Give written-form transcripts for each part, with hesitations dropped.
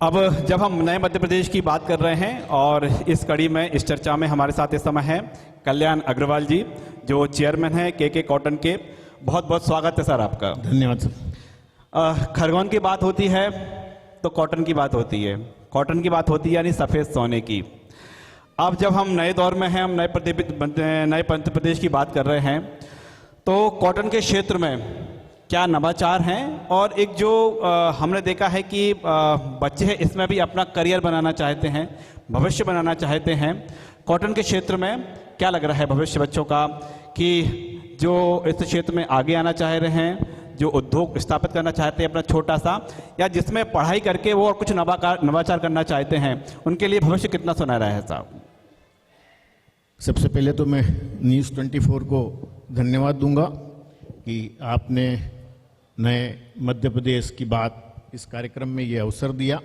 अब जब हम नए मध्य प्रदेश की बात कर रहे हैं और इस कड़ी में इस चर्चा में हमारे साथ इस समय हैं कल्याण अग्रवाल जी, जो चेयरमैन हैं के कॉटन के। बहुत बहुत स्वागत है सर आपका। धन्यवाद सर। खरगोन की बात होती है तो कॉटन की बात होती है, कॉटन की बात होती है यानी सफ़ेद सोने की। अब जब हम नए दौर में हैं, हम नए मध्य प्रदेश की बात कर रहे हैं, तो कॉटन के क्षेत्र में क्या नवाचार हैं और एक जो हमने देखा है कि बच्चे हैं इसमें भी अपना करियर बनाना चाहते हैं, भविष्य बनाना चाहते हैं। कॉटन के क्षेत्र में क्या लग रहा है भविष्य बच्चों का कि जो इस क्षेत्र में आगे आना चाह रहे हैं, जो उद्योग स्थापित करना चाहते हैं अपना छोटा सा, या जिसमें पढ़ाई करके वो और कुछ नवाचार करना चाहते हैं, उनके लिए भविष्य कितना सुनहरा है साहब? सबसे पहले तो मैं न्यूज़ 24 को धन्यवाद दूंगा कि आपने नए मध्य प्रदेश की बात इस कार्यक्रम में ये अवसर दिया।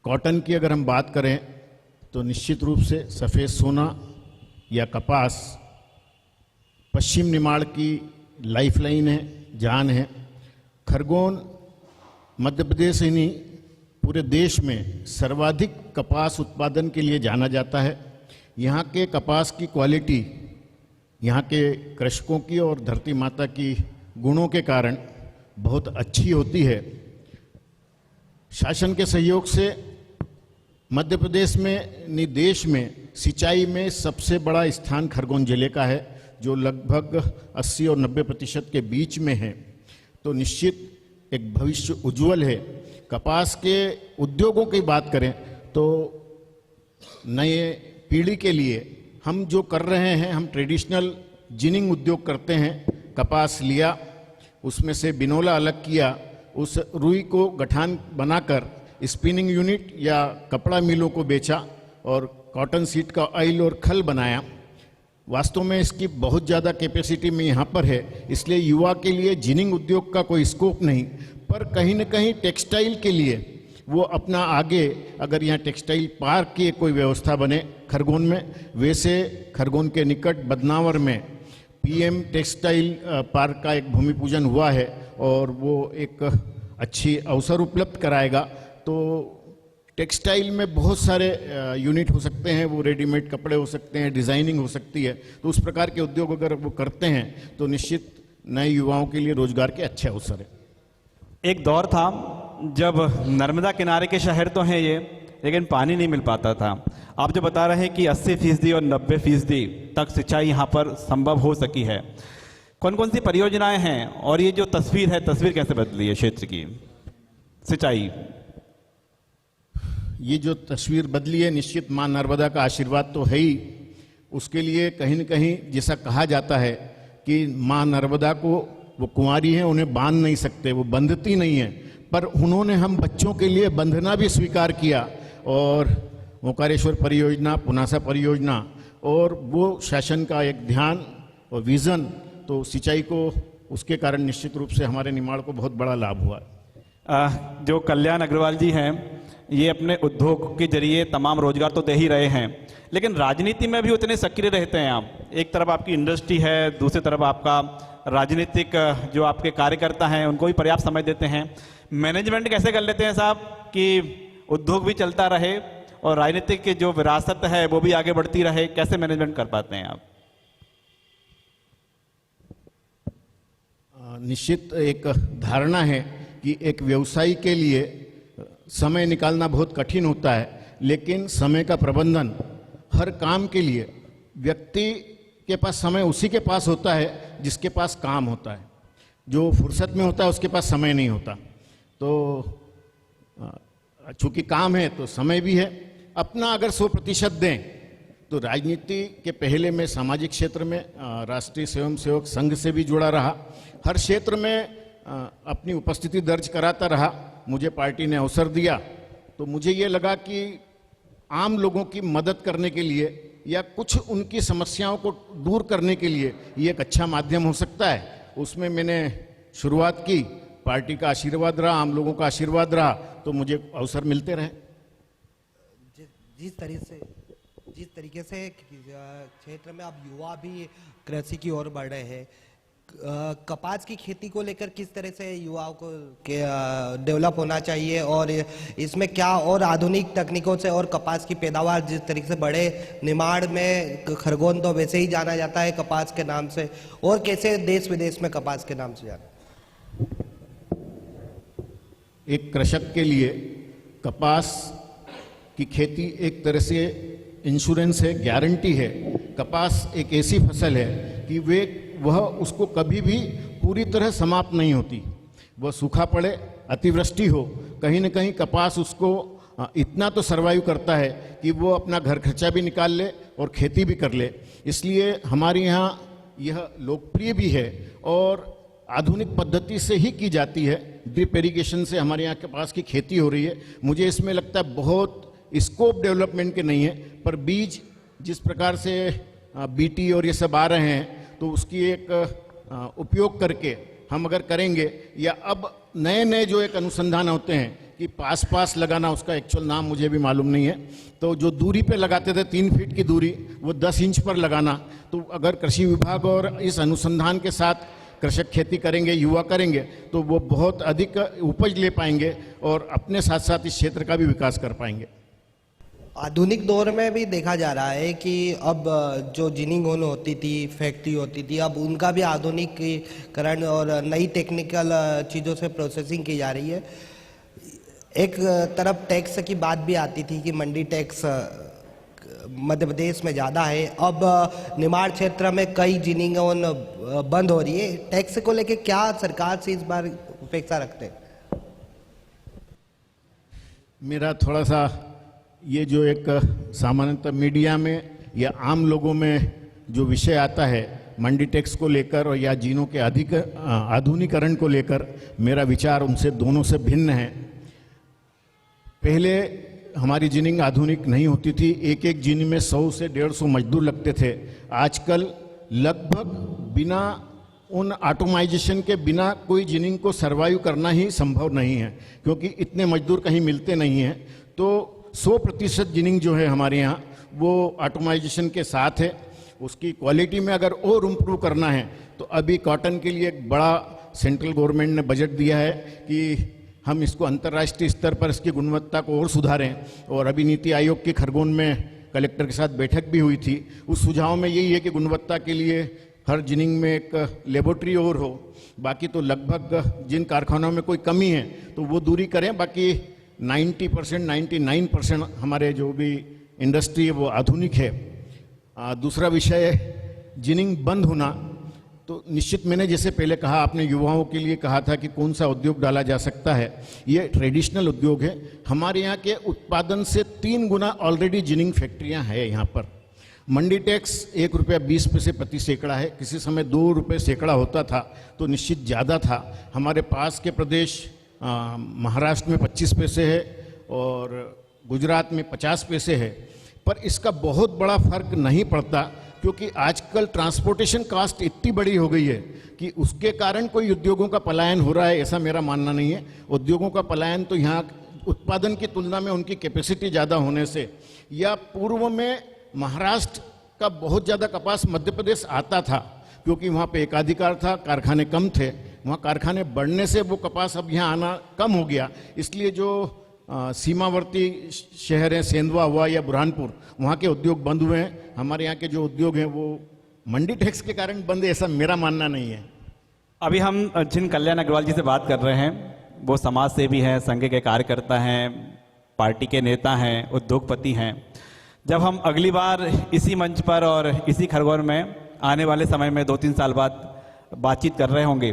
कॉटन की अगर हम बात करें तो निश्चित रूप से सफ़ेद सोना या कपास पश्चिम निमाड़ की लाइफलाइन है, जान है। खरगोन मध्य प्रदेश ही नहीं पूरे देश में सर्वाधिक कपास उत्पादन के लिए जाना जाता है। यहाँ के कपास की क्वालिटी यहाँ के कृषकों की और धरती माता की गुणों के कारण बहुत अच्छी होती है। शासन के सहयोग से मध्य प्रदेश में नहीं देश में सिंचाई में सबसे बड़ा स्थान खरगोन जिले का है, जो लगभग 80 और 90% के बीच में है। तो निश्चित एक भविष्य उज्जवल है। कपास के उद्योगों की बात करें तो नए पीढ़ी के लिए हम जो कर रहे हैं, हम ट्रेडिशनल जिनिंग उद्योग करते हैं। कपास लिया, उसमें से बिनोला अलग किया, उस रुई को गठान बनाकर स्पिनिंग यूनिट या कपड़ा मिलों को बेचा और कॉटन सीड का ऑयल और खल बनाया। वास्तव में इसकी बहुत ज़्यादा कैपेसिटी में यहाँ पर है, इसलिए युवा के लिए जिनिंग उद्योग का कोई स्कोप नहीं, पर कहीं न कहीं टेक्सटाइल के लिए वो अपना आगे अगर यहाँ टेक्सटाइल पार्क की कोई व्यवस्था बने खरगोन में, वैसे खरगोन के निकट बदनावर में पीएम टेक्सटाइल पार्क का एक भूमि पूजन हुआ है और वो एक अच्छी अवसर उपलब्ध कराएगा। तो टेक्सटाइल में बहुत सारे यूनिट हो सकते हैं, वो रेडीमेड कपड़े हो सकते हैं, डिज़ाइनिंग हो सकती है। तो उस प्रकार के उद्योग अगर वो करते हैं तो निश्चित नए युवाओं के लिए रोजगार के अच्छे अवसर है। एक दौर था जब नर्मदा किनारे के शहर तो हैं ये, लेकिन पानी नहीं मिल पाता था। आप जो बता रहे हैं कि 80% और 90% तक सिंचाई यहाँ पर संभव हो सकी है, कौन कौन सी परियोजनाएं हैं और ये जो तस्वीर है, तस्वीर कैसे बदली है क्षेत्र की सिंचाई? ये जो तस्वीर बदली है, निश्चित माँ नर्मदा का आशीर्वाद तो है ही। उसके लिए कहीं न कहीं जैसा कहा जाता है कि माँ नर्मदा को वो कुंवारी हैं, उन्हें बांध नहीं सकते, वो बंधती नहीं है, पर उन्होंने हम बच्चों के लिए बंधना भी स्वीकार किया। और ओंकारेश्वर परियोजना, पुनासा परियोजना और वो शासन का एक ध्यान और विज़न, तो सिंचाई को उसके कारण निश्चित रूप से हमारे निमाड़ को बहुत बड़ा लाभ हुआ। जो कल्याण अग्रवाल जी हैं, ये अपने उद्योग के जरिए तमाम रोजगार तो दे ही रहे हैं, लेकिन राजनीति में भी उतने सक्रिय रहते हैं आप। एक तरफ आपकी इंडस्ट्री है, दूसरी तरफ आपका राजनीतिक जो आपके कार्यकर्ता हैं उनको भी पर्याप्त समय देते हैं। मैनेजमेंट कैसे कर लेते हैं साहब कि उद्योग भी चलता रहे और राजनीतिक की जो विरासत है वो भी आगे बढ़ती रहे? कैसे मैनेजमेंट कर पाते हैं आप? निश्चित एक धारणा है कि एक व्यवसायी के लिए समय निकालना बहुत कठिन होता है, लेकिन समय का प्रबंधन हर काम के लिए व्यक्ति के पास समय उसी के पास होता है जिसके पास काम होता है। जो फुर्सत में होता है उसके पास समय नहीं होता। तो चूंकि काम है तो समय भी है। अपना अगर 100% दें तो राजनीति के पहले मैं सामाजिक क्षेत्र में राष्ट्रीय स्वयंसेवक संघ से भी जुड़ा रहा, हर क्षेत्र में अपनी उपस्थिति दर्ज कराता रहा। मुझे पार्टी ने अवसर दिया तो मुझे ये लगा कि आम लोगों की मदद करने के लिए या कुछ उनकी समस्याओं को दूर करने के लिए ये एक अच्छा माध्यम हो सकता है। उसमें मैंने शुरुआत की, पार्टी का आशीर्वाद रहा, आम लोगों का आशीर्वाद रहा, तो मुझे अवसर मिलते रहे। जिस तरीके से क्षेत्र में अब युवा भी कृषि की ओर बढ़ रहे हैं, कपास की खेती को लेकर किस तरह से युवाओं को डेवलप होना चाहिए और इसमें क्या और आधुनिक तकनीकों से और कपास की पैदावार जिस तरीके से बड़े निमाड़ में खरगोन तो वैसे ही जाना जाता है कपास के नाम से, और कैसे देश विदेश में कपास के नाम से जाना। एक कृषक के लिए कपास की खेती एक तरह से इंश्योरेंस है, गारंटी है। कपास एक ऐसी फसल है कि वह उसको कभी भी पूरी तरह समाप्त नहीं होती। वह सूखा पड़े, अतिवृष्टि हो, कहीं न कहीं कपास उसको इतना तो सर्वाइव करता है कि वो अपना घर खर्चा भी निकाल ले और खेती भी कर ले। इसलिए हमारे यहाँ यह लोकप्रिय भी है और आधुनिक पद्धति से ही की जाती है। ड्रिप इरिगेशन से हमारे यहाँ कपास की खेती हो रही है। मुझे इसमें लगता है बहुत स्कोप डेवलपमेंट के नहीं है, पर बीज जिस प्रकार से बीटी और ये सब आ रहे हैं तो उसकी एक उपयोग करके हम अगर करेंगे, या अब नए नए जो एक अनुसंधान होते हैं कि पास लगाना, उसका एक्चुअल नाम मुझे भी मालूम नहीं है, तो जो दूरी पे लगाते थे 3 फीट की दूरी, वो 10 इंच पर लगाना। तो अगर कृषि विभाग और इस अनुसंधान के साथ कृषक खेती करेंगे, युवा करेंगे, तो वो बहुत अधिक उपज ले पाएंगे और अपने साथ साथ इस क्षेत्र का भी विकास कर पाएंगे। आधुनिक दौर में भी देखा जा रहा है कि अब जो जिनिंग होन होती थी, फैक्ट्री होती थी, अब उनका भी आधुनिकीकरण और नई टेक्निकल चीज़ों से प्रोसेसिंग की जा रही है। एक तरफ टैक्स की बात भी आती थी कि मंडी टैक्स मध्य प्रदेश में ज़्यादा है। अब निमाड़ क्षेत्र में कई जिनिंग होन बंद हो रही है। टैक्स को लेके क्या सरकार से इस बार अपेक्षा रखते हैं? मेरा थोड़ा सा ये जो एक सामान्यतः मीडिया में या आम लोगों में जो विषय आता है मंडी टैक्स को लेकर और या जिनों के अधिक आधुनिकीकरण को लेकर, मेरा विचार उनसे दोनों से भिन्न है। पहले हमारी जिनिंग आधुनिक नहीं होती थी, एक एक जिनिंग में 100 से 150 मजदूर लगते थे। आजकल लगभग बिना उन ऑटोमाइजेशन के बिना कोई जिनिंग को सर्वाइव करना ही संभव नहीं है, क्योंकि इतने मजदूर कहीं मिलते नहीं हैं। तो 100% जिनिंग जो है हमारे यहाँ वो ऑटोमाइजेशन के साथ है। उसकी क्वालिटी में अगर और इम्प्रूव करना है तो अभी कॉटन के लिए एक बड़ा सेंट्रल गवर्नमेंट ने बजट दिया है कि हम इसको अंतर्राष्ट्रीय स्तर पर इसकी गुणवत्ता को और सुधारें। और अभी नीति आयोग की खरगोन में कलेक्टर के साथ बैठक भी हुई थी। उस सुझाव में यही है कि गुणवत्ता के लिए हर जिनिंग में एक लेबोरेटरी और हो। बाकी तो लगभग जिन कारखानों में कोई कमी है तो वो दूरी करें, बाकी 90% 99% हमारे जो भी इंडस्ट्री है वो आधुनिक है। दूसरा विषय जिनिंग बंद होना, तो निश्चित मैंने जैसे पहले कहा, आपने युवाओं के लिए कहा था कि कौन सा उद्योग डाला जा सकता है। ये ट्रेडिशनल उद्योग है। हमारे यहाँ के उत्पादन से 3 गुना ऑलरेडी जिनिंग फैक्ट्रियाँ हैं यहाँ पर। मंडी टैक्स ₹1.20 प्रति सैकड़ा है। किसी समय ₹2 सैकड़ा होता था तो निश्चित ज़्यादा था। हमारे पास के प्रदेश महाराष्ट्र में 25 पैसे है और गुजरात में 50 पैसे है, पर इसका बहुत बड़ा फर्क नहीं पड़ता, क्योंकि आजकल ट्रांसपोर्टेशन कास्ट इतनी बड़ी हो गई है कि उसके कारण कोई उद्योगों का पलायन हो रहा है, ऐसा मेरा मानना नहीं है। उद्योगों का पलायन तो यहाँ उत्पादन की तुलना में उनकी कैपेसिटी ज़्यादा होने से, या पूर्व में महाराष्ट्र का बहुत ज़्यादा कपास मध्य प्रदेश आता था क्योंकि वहाँ पे एकाधिकार था, कारखाने कम थे। वहाँ कारखाने बढ़ने से वो कपास अब यहाँ आना कम हो गया। इसलिए जो सीमावर्ती शहर हैं, सेंधवा हुआ या बुरहानपुर, वहाँ के उद्योग बंद हुए हैं। हमारे यहाँ के जो उद्योग हैं वो मंडी टैक्स के कारण बंद है, ऐसा मेरा मानना नहीं है। अभी हम जिन कल्याण अग्रवाल जी से बात कर रहे हैं वो समाज सेवी हैं, संघ के कार्यकर्ता हैं, पार्टी के नेता हैं, उद्योगपति हैं। जब हम अगली बार इसी मंच पर और इसी खरगोन में आने वाले समय में 2-3 साल बाद बातचीत कर रहे होंगे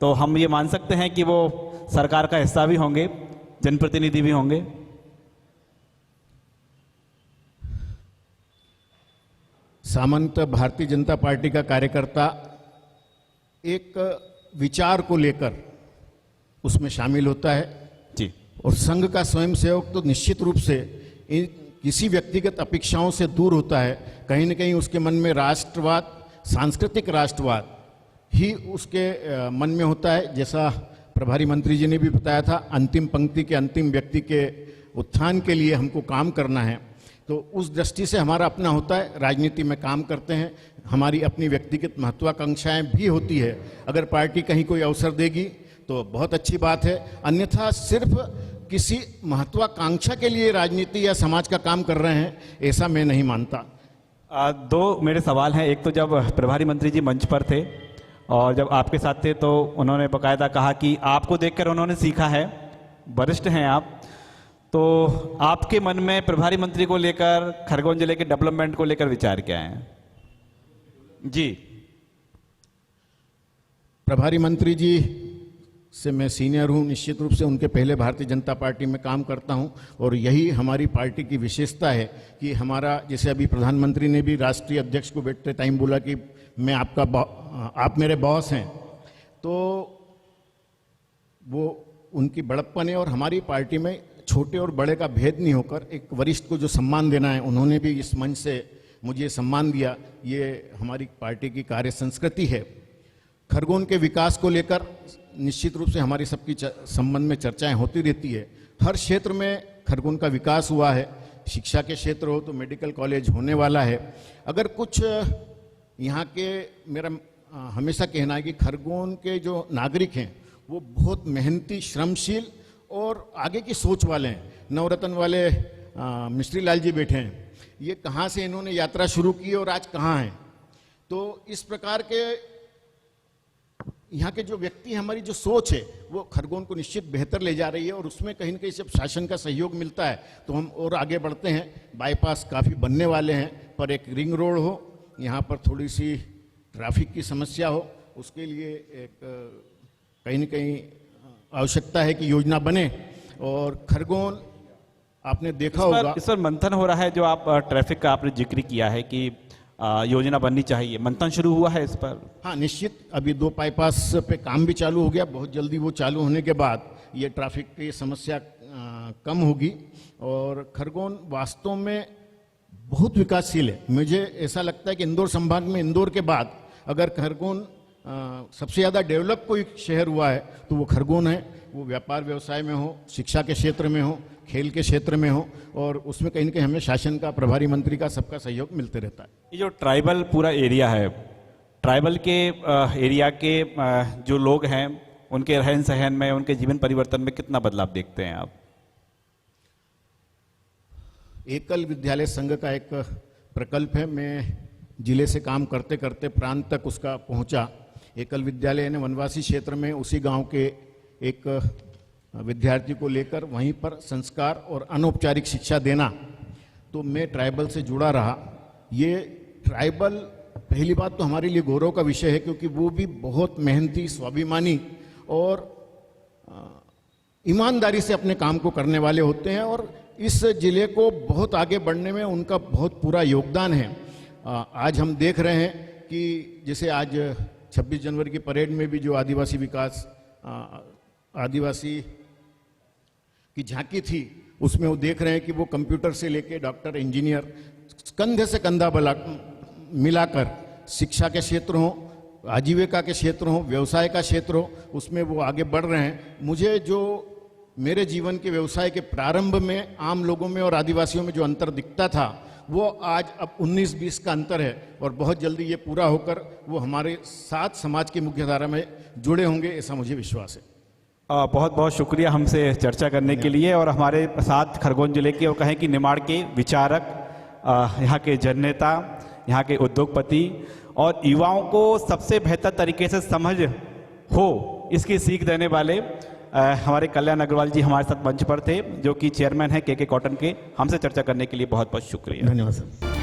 तो हम ये मान सकते हैं कि वो सरकार का हिस्सा भी होंगे, जनप्रतिनिधि भी होंगे। सामान्यतः भारतीय जनता पार्टी का कार्यकर्ता एक विचार को लेकर उसमें शामिल होता है जी, और संघ का स्वयंसेवक तो निश्चित रूप से किसी व्यक्तिगत अपेक्षाओं से दूर होता है। कहीं न कहीं उसके मन में राष्ट्रवाद, सांस्कृतिक राष्ट्रवाद ही उसके मन में होता है। जैसा प्रभारी मंत्री जी ने भी बताया था, अंतिम पंक्ति के अंतिम व्यक्ति के उत्थान के लिए हमको काम करना है। तो उस दृष्टि से हमारा अपना होता है, राजनीति में काम करते हैं, हमारी अपनी व्यक्तिगत महत्वाकांक्षाएं भी होती है। अगर पार्टी कहीं कोई अवसर देगी तो बहुत अच्छी बात है, अन्यथा सिर्फ किसी महत्वाकांक्षा के लिए राजनीति या समाज का काम कर रहे हैं, ऐसा मैं नहीं मानता। दो मेरे सवाल हैं। एक तो जब प्रभारी मंत्री जी मंच पर थे और जब आपके साथ थे तो उन्होंने बकायदा कहा कि आपको देखकर उन्होंने सीखा है, वरिष्ठ हैं आप, तो आपके मन में प्रभारी मंत्री को लेकर, खरगोन जिले के डेवलपमेंट को लेकर विचार क्या है? जी। प्रभारी मंत्री जी से मैं सीनियर हूँ, निश्चित रूप से उनके पहले भारतीय जनता पार्टी में काम करता हूँ और यही हमारी पार्टी की विशेषता है कि हमारा, जैसे अभी प्रधानमंत्री ने भी राष्ट्रीय अध्यक्ष को बैठते टाइम बोला कि मैं आप मेरे बॉस हैं, तो वो उनकी बड़प्पन है। और हमारी पार्टी में छोटे और बड़े का भेद नहीं होकर एक वरिष्ठ को जो सम्मान देना है, उन्होंने भी इस मंच से मुझे सम्मान दिया। ये हमारी पार्टी की कार्य संस्कृति है। खरगोन के विकास को लेकर निश्चित रूप से हमारी सबकी संबंध में चर्चाएं होती रहती है। हर क्षेत्र में खरगोन का विकास हुआ है। शिक्षा के क्षेत्र हो तो मेडिकल कॉलेज होने वाला है। अगर कुछ यहाँ के, मेरा हमेशा कहना है कि खरगोन के जो नागरिक हैं वो बहुत मेहनती, श्रमशील और आगे की सोच वाले हैं। नवरत्न वाले मिस्त्री लाल जी बैठे हैं, ये कहाँ से इन्होंने यात्रा शुरू की और आज कहाँ हैं। तो इस प्रकार के यहाँ के जो व्यक्ति, हमारी जो सोच है वो खरगोन को निश्चित बेहतर ले जा रही है और उसमें कहीं न कहीं जब शासन का सहयोग मिलता है तो हम और आगे बढ़ते हैं। बाईपास काफ़ी बनने वाले हैं, पर एक रिंग रोड हो, यहाँ पर थोड़ी सी ट्रैफिक की समस्या हो, उसके लिए एक कहीं न कहीं आवश्यकता है कि योजना बने। और खरगोन आपने देखा होगा, इस पर मंथन हो रहा है। जो आप ट्रैफिक का आपने जिक्र किया है कि योजना बननी चाहिए, मंथन शुरू हुआ है इस पर? हाँ, निश्चित। अभी 2 बाईपास पे काम भी चालू हो गया। बहुत जल्दी वो चालू होने के बाद ये ट्रैफिक की समस्या कम होगी। और खरगोन वास्तव में बहुत विकासशील है। मुझे ऐसा लगता है कि इंदौर संभाग में, इंदौर के बाद अगर खरगोन सबसे ज़्यादा डेवलप कोई शहर हुआ है तो वो खरगोन है। वो व्यापार व्यवसाय में हो, शिक्षा के क्षेत्र में हो, खेल के क्षेत्र में हो, और उसमें कहीं न कहीं हमें शासन का, प्रभारी मंत्री का, सबका सहयोग मिलते रहता है। ये जो ट्राइबल पूरा एरिया है, ट्राइबल के एरिया के जो लोग हैं, उनके रहन सहन में, उनके जीवन परिवर्तन में कितना बदलाव देखते हैं आप? एकल विद्यालय संघ का एक प्रकल्प है। मैं जिले से काम करते करते प्रांत तक उसका पहुंचा। एकल विद्यालय ने वनवासी क्षेत्र में उसी गांव के एक विद्यार्थी को लेकर वहीं पर संस्कार और अनौपचारिक शिक्षा देना, तो मैं ट्राइबल से जुड़ा रहा। ये ट्राइबल, पहली बात तो हमारे लिए गौरव का विषय है क्योंकि वो भी बहुत मेहनती, स्वाभिमानी और ईमानदारी से अपने काम को करने वाले होते हैं और इस जिले को बहुत आगे बढ़ने में उनका बहुत पूरा योगदान है। आज हम देख रहे हैं कि जैसे आज 26 जनवरी की परेड में भी जो आदिवासी विकास, आदिवासी की झांकी थी, उसमें वो देख रहे हैं कि वो कंप्यूटर से लेके डॉक्टर, इंजीनियर, कंधे से कंधा मिलाकर शिक्षा के क्षेत्र हो, आजीविका के क्षेत्र हो, व्यवसाय का क्षेत्र हो, उसमें वो आगे बढ़ रहे हैं। मुझे जो मेरे जीवन के व्यवसाय के प्रारंभ में आम लोगों में और आदिवासियों में जो अंतर दिखता था, वो आज अब 19-20 का अंतर है और बहुत जल्दी ये पूरा होकर वो हमारे साथ समाज की मुख्यधारा में जुड़े होंगे, ऐसा मुझे विश्वास है। बहुत बहुत शुक्रिया हमसे चर्चा करने के लिए। और हमारे साथ खरगोन जिले के, और कहें कि निमाड़ के विचारक, यहाँ के जननेता, यहाँ के उद्योगपति और युवाओं को सबसे बेहतर तरीके से समझ हो इसकी सीख देने वाले हमारे कल्याण अग्रवाल जी हमारे साथ मंच पर थे, जो कि चेयरमैन हैं के कॉटन के। हमसे चर्चा करने के लिए बहुत बहुत शुक्रिया। धन्यवाद सर।